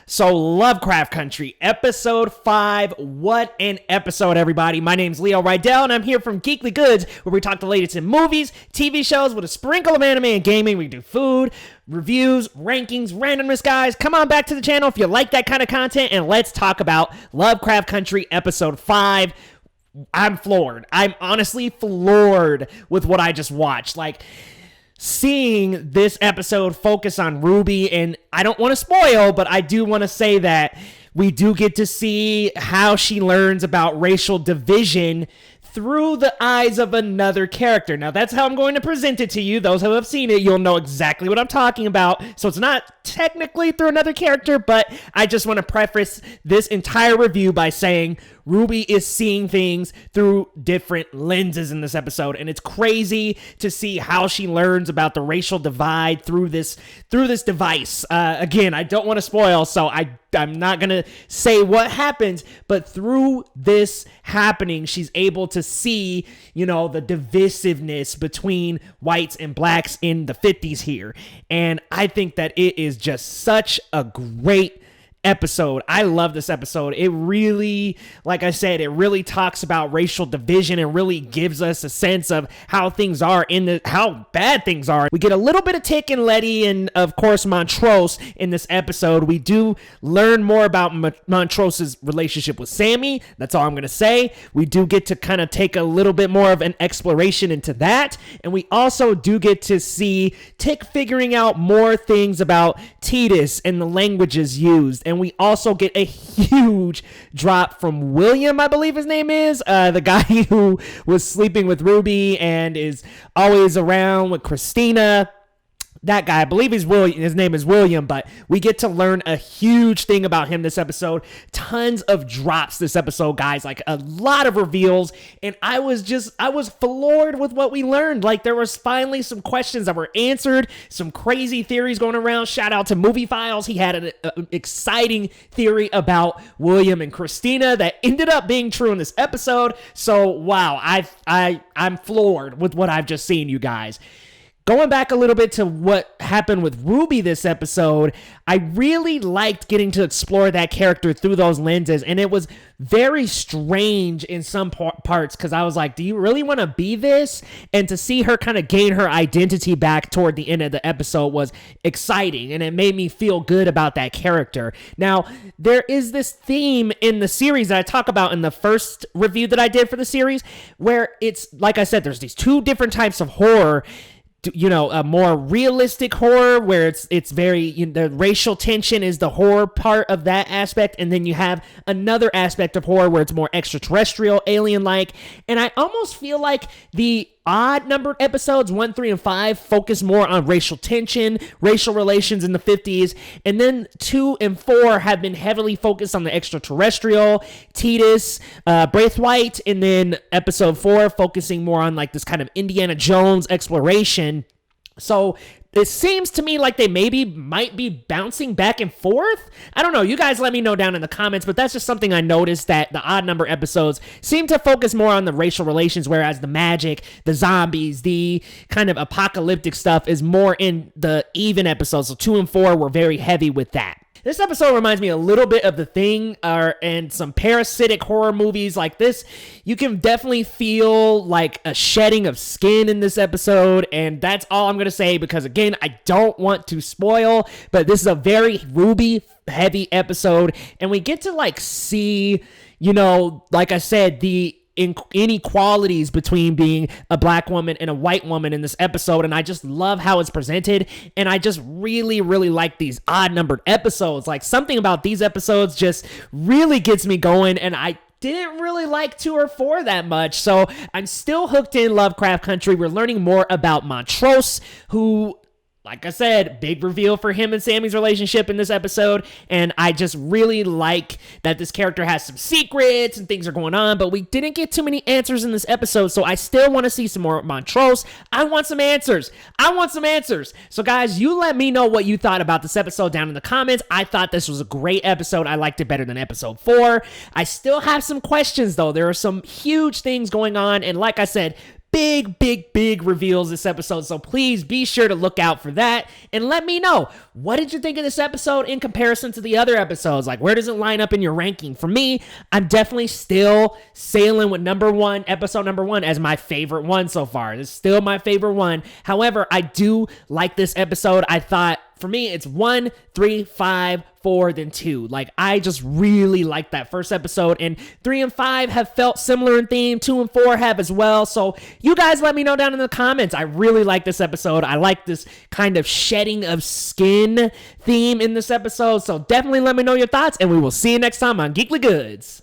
So, Lovecraft Country, episode 5. What an episode, everybody. My name's Leo Rydell, and I'm here from Geekly Goods, where we talk the latest in movies, TV shows, with a sprinkle of anime and gaming. We do food, reviews, rankings, randomness, guys. Come on back to the channel if you like that kind of content, and let's talk about Lovecraft Country, episode 5. I'm floored. I'm honestly floored with what I just watched. Seeing this episode focus on Ruby, and I don't want to spoil, but I do want to say that we do get to see how she learns about racial division through the eyes of another character. Now, that's how I'm going to present it to you. Those who have seen it, you'll know exactly what I'm talking about. So it's not technically through another character, but I just want to preface this entire review by saying Ruby is seeing things through different lenses in this episode, and it's crazy to see how she learns about the racial divide through this device. Again, I don't want to spoil, so I'm not going to say what happens, but through this happening, she's able to see, the divisiveness between whites and blacks in the 50s here. And I think that it is just such a great episode. I love this episode. It really, like I said, it really talks about racial division and really gives us a sense of how things are how bad things are. We get a little bit of Tick and Letty and, of course, Montrose in this episode. We do learn more about Montrose's relationship with Sammy. That's all I'm going to say. We do get to kind of take a little bit more of an exploration into that. And we also do get to see Tick figuring out more things about Titus and the languages used. And we also get a huge drop from William, I believe his name is, the guy who was sleeping with Ruby and is always around with Christina. That guy, I believe his name is William, but we get to learn a huge thing about him this episode. Tons of drops this episode, guys, like a lot of reveals, and I was floored with what we learned. There was finally some questions that were answered, some crazy theories going around. Shout out to Movie Files. He had an exciting theory about William and Christina that ended up being true in this episode. So, wow, I'm floored with what I've just seen, you guys. Going back a little bit to what happened with Ruby this episode, I really liked getting to explore that character through those lenses, and it was very strange in some parts because I was like, do you really want to be this? And to see her kind of gain her identity back toward the end of the episode was exciting, and it made me feel good about that character. Now, there is this theme in the series that I talk about in the first review that I did for the series, where it's, like I said, there's these two different types of horror. A more realistic horror where it's very, the racial tension is the horror part of that aspect. And then you have another aspect of horror where it's more extraterrestrial, alien-like. And I almost feel like the odd numbered episodes 1, 3, and 5 focus more on racial tension, racial relations in the 50s, and then 2 and 4 have been heavily focused on the extraterrestrial, Titus, Braithwaite, and then episode 4 focusing more on this kind of Indiana Jones exploration. So it seems to me like they might be bouncing back and forth. I don't know. You guys let me know down in the comments, but that's just something I noticed, that the odd number episodes seem to focus more on the racial relations, whereas the magic, the zombies, the kind of apocalyptic stuff is more in the even episodes. So 2 and 4 were very heavy with that. This episode reminds me a little bit of The Thing and some parasitic horror movies like this. You can definitely feel like a shedding of skin in this episode, and that's all I'm going to say because, again, I don't want to spoil, but this is a very Ruby-heavy episode, and we get to, see, like I said, the inequalities between being a black woman and a white woman in this episode, and I just love how it's presented, and I just really, really like these odd numbered episodes. Something about these episodes just really gets me going, and I didn't really like 2 or 4 that much, so I'm still hooked in Lovecraft Country. We're learning more about Montrose, who, like I said, big reveal for him and Sammy's relationship in this episode, and I just really like that this character has some secrets and things are going on, but we didn't get too many answers in this episode, so I still want to see some more Montrose. I want some answers. So guys, you let me know what you thought about this episode down in the comments. I thought this was a great episode. I liked it better than episode 4. I still have some questions, though. There are some huge things going on, and like I said, big reveals this episode, so please be sure to look out for that and let me know, what did you think of this episode in comparison to the other episodes? Like, where does it line up in your ranking? For me, I'm definitely still sailing with episode number one as my favorite one so far. It's still my favorite one. However, I do like this episode. I thought, for me, it's 1, 3, 5, 4, then 2. Like, I just really like that first episode, and 3 and 5 have felt similar in theme. 2 and 4 have as well. So you guys let me know down in the comments. I really like this episode. I like this kind of shedding of skin theme in this episode. So definitely let me know your thoughts, and we will see you next time on Geekly Goods.